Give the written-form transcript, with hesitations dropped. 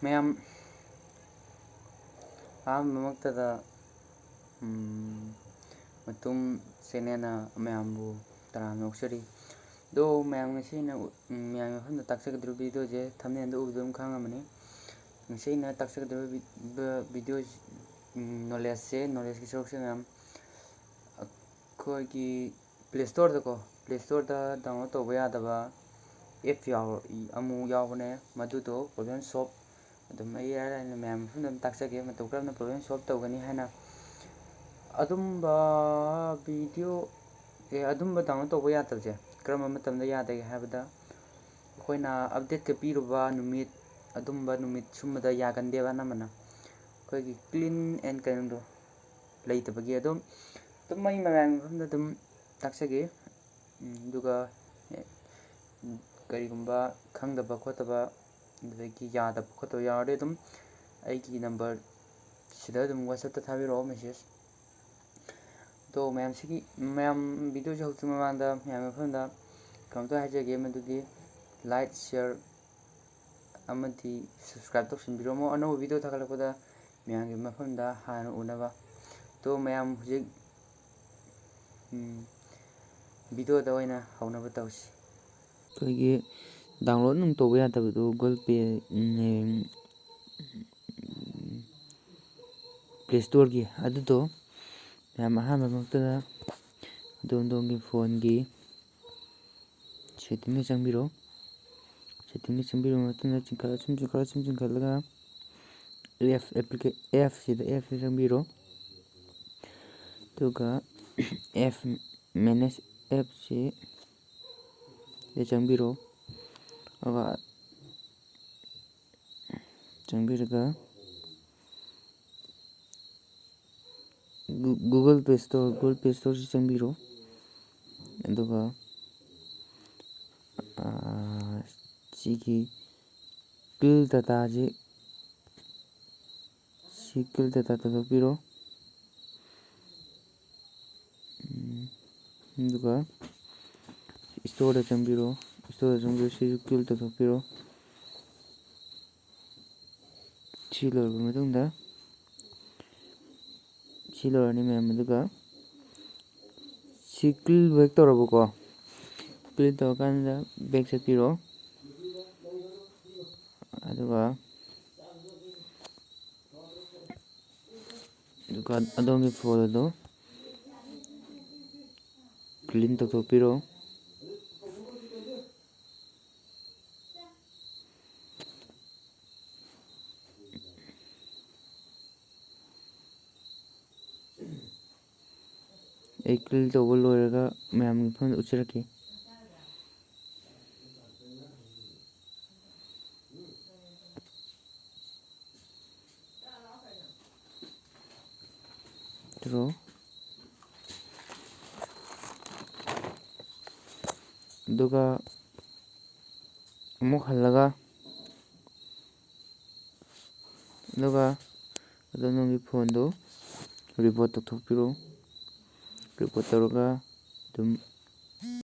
ꯃꯌꯥꯝ ꯑꯍꯥꯟꯕꯃꯛꯇꯗ ꯃꯇꯨꯝ ꯆꯦꯅꯦꯜꯅ ꯃꯌꯥꯝꯕꯨ ꯇꯔꯥꯝꯅ ꯑꯣꯛꯆꯔꯤ. ꯑꯗꯣ ꯃꯌꯥꯝ ꯉꯁꯤ ꯑꯩꯅ ꯃꯌꯥꯝꯒꯤ ꯃꯐꯝꯗ ꯇꯥꯛꯆꯒꯗꯧꯔꯤꯕ ꯚꯤꯗꯤꯑꯣꯁꯦ ꯊꯝꯕꯅꯦꯜꯗ ꯎꯕꯗ ꯑꯗꯨꯝ ꯈꯪꯉꯝꯃꯅꯤ. ꯉꯁꯤ ꯑꯩꯅ ꯇꯥꯛꯆꯒꯗꯧꯔꯤꯕ ꯚꯤꯗꯤꯑꯣ ꯅꯣꯂꯦꯖꯀꯤ ꯁꯔꯨꯛꯁꯦ ꯃꯌꯥꯝ ꯑꯩꯈꯣꯏꯒꯤ ꯄ꯭ꯂꯦ ꯁ꯭ꯇꯣꯔꯗ ꯗꯥꯎꯟꯂꯣꯗ ꯇꯧꯕ ꯌꯥꯗꯕ ꯑꯦꯞ ꯑꯃꯨꯛ ꯌꯥꯎꯕꯅꯦ. ꯃꯗꯨꯗꯣ ꯄ꯭ꯔꯣꯕ꯭ꯂꯦꯝ ꯁꯣꯜꯕ ꯑꯗꯨꯝ ꯑꯩ ꯃꯌꯥꯝ ꯃꯐꯝꯗ ꯑꯗꯨꯝ ꯇꯥꯛꯆꯒꯦ ꯃꯇꯧ ꯀꯔꯝꯅ ꯄ꯭ꯔꯣꯕ꯭ꯂꯦꯝ ꯁꯣꯜꯕ ꯇꯧꯒꯅꯤ ꯍꯥꯏꯅ. ꯑꯗꯨꯝꯕ ꯗꯥꯎꯟꯂꯣꯗ ꯇꯧꯕ ꯌꯥꯗꯕꯁꯦ ꯀꯔꯝꯕ ꯃꯇꯝꯗ ꯌꯥꯗꯒꯦ ꯍꯥꯏꯕꯗ ꯑꯩꯈꯣꯏꯅ ꯑꯞꯗꯦꯠꯀ ꯄꯤꯔꯨꯕ ꯅꯨꯃꯤꯠ ꯑꯗꯨꯝꯕ ꯅꯨꯃꯤꯠ ꯁꯨꯝꯕꯗ ꯌꯥꯒꯟꯗꯦꯕ. ꯑꯅꯝꯕꯅ ꯑꯩꯈꯣꯏꯒꯤ ꯀ꯭ꯂꯤꯟ ꯑꯦꯟ ꯀꯩꯅꯣꯗꯣ ꯂꯩꯇꯕꯒꯤ ꯑꯗꯨꯝ ꯑꯩ ꯃꯌꯥꯝꯒꯤ ꯃꯐꯝꯗ ꯑꯗꯨꯝ ꯇꯥꯛꯆꯒꯦ. ꯑꯗꯨꯒ ꯀꯔꯤꯒꯨꯝꯕ ꯈꯪꯗꯕ ꯈꯣꯠꯇꯕ ꯑꯗꯨꯗꯒꯤ ꯌꯥꯗꯕ ꯈꯣꯠꯇꯕ ꯌꯥꯎꯔꯗꯤ ꯑꯗꯨꯝ ꯑꯩꯒꯤ ꯅꯝꯕꯔ ꯁꯤꯗ ꯑꯗꯨꯝ ꯋꯥꯆꯞꯇ ꯊꯥꯕꯤꯔꯛꯑꯣ ꯃꯦꯁꯦꯖ. ꯑꯗꯣ ꯃꯌꯥꯝ ꯚꯤꯗꯤꯑꯣꯁꯦ ꯍꯧꯗ꯭ꯔꯤꯉꯩ ꯃꯃꯥꯡꯗ ꯃꯌꯥꯝꯒꯤ ꯃꯐꯝꯗ ꯀꯩꯅꯣꯝꯇ ꯍꯥꯏꯖꯒꯦ, ꯃꯗꯨꯗꯤ ꯂꯥꯏꯛ, ꯁꯤꯌꯔ ꯑꯃꯗꯤ ꯁꯕꯁꯀ꯭ꯔꯥꯏꯕ ꯇꯧꯁꯤꯟꯕꯤꯔꯝꯃꯣ ꯑꯅꯧꯕ ꯚꯤꯗꯤꯑꯣ ꯊꯥꯒꯠꯂꯛꯄꯗ ꯃꯌꯥꯝꯒꯤ ꯃꯐꯝꯗ ꯍꯥꯟꯅ ꯎꯅꯕ. ꯑꯗꯣ ꯃꯌꯥꯝ ꯍꯧꯖꯤꯛ ꯚꯤꯗꯤꯑꯣꯗ ꯑꯣꯏꯅ ꯍꯧꯅꯕ ꯇꯧꯁꯤ. ꯑꯩꯈꯣꯏꯒꯤ ꯗꯥꯎꯟꯂꯣꯗ ꯅꯨꯡ ꯇꯧꯕ ꯌꯥꯗꯕꯗꯨ ꯒꯨꯒꯜ ꯄ꯭ꯂꯦ ꯁ꯭ꯇꯣꯔꯒꯤ ꯑꯗꯨꯗꯣ ꯃꯌꯥꯝ ꯑꯍꯥꯟꯕꯃꯛꯇꯗ ꯑꯗꯣꯝꯒꯤ ꯐꯣꯟꯒꯤ ꯁꯦꯠꯇꯤꯡꯗ ꯆꯪꯕꯤꯔꯣ. ꯁꯦꯠꯇꯤꯡꯗ ꯆꯪꯕꯤꯔꯕ ꯃꯇꯨꯡꯗ ꯁꯨꯝ ꯆꯤꯡꯈꯠꯂꯒ ꯑꯦꯞꯁꯤꯗ ꯆꯪꯕꯤꯔꯣ. ꯑꯗꯨꯒ ꯑꯦꯞ ꯃꯦꯅꯦꯖ ꯑꯦꯞꯁꯤ ꯆꯪꯕꯤꯔꯣ. ꯑꯗꯨꯒ ꯆꯪꯕꯤꯔꯒ ꯒꯨꯒꯜ ꯄ꯭ꯂꯦ ꯁ꯭ꯇꯣꯔꯁꯤ ꯆꯪꯕꯤꯔꯣ. ꯑꯗꯨꯒ ꯁꯤꯒꯤ ꯀꯤꯜ ꯗꯇꯥꯁꯤ ꯇꯧꯊꯣꯛꯄꯤꯔꯣ. ꯑꯗꯨꯒ ꯁ꯭ꯇꯣꯔꯗ ꯆꯪꯕꯤꯔꯣ. ꯁꯤꯁꯨ ꯀꯤꯜ ꯇꯧꯊꯣꯛꯄꯤꯔꯣ. ꯁꯤ ꯂꯣꯏꯔꯕ ꯃꯇꯨꯡꯗ ꯁꯤ ꯂꯣꯏꯔꯅꯤ ꯃꯌꯥꯝ. ꯑꯗꯨꯒ ꯁꯤ ꯀꯤꯜ ꯍꯦꯛ ꯇꯧꯔꯕꯀꯣ, ꯀꯤꯜ ꯇꯧꯔꯀꯥꯟꯗ ꯕꯦꯛ ꯆꯠꯄꯤꯔꯣ. ꯑꯗꯨꯒ ꯑꯗꯣꯝꯒꯤ ꯐꯣꯟ ꯑꯗꯨ ꯀ꯭ꯂꯤꯟ ꯇꯧꯊꯣꯛꯄꯤꯔꯣ. ꯑꯩ ꯀ꯭ꯂꯤꯟ ꯇꯧꯕ ꯂꯣꯏꯔꯒ ꯃꯌꯥꯝꯒꯤ ꯃꯐꯝꯗ ꯎꯠꯆꯔꯛꯀꯦ. ꯑꯗꯨꯒ ꯑꯃꯨꯛ ꯍꯜꯂꯒ ꯑꯗꯣꯝꯒꯤ ꯐꯣꯟꯗꯨ ꯔꯤꯕꯨꯠ ꯇꯧꯊꯣꯛꯄꯤꯔꯣ. ꯔꯤꯕꯨꯠ ꯇꯧꯔꯒ ꯑꯗꯨꯝ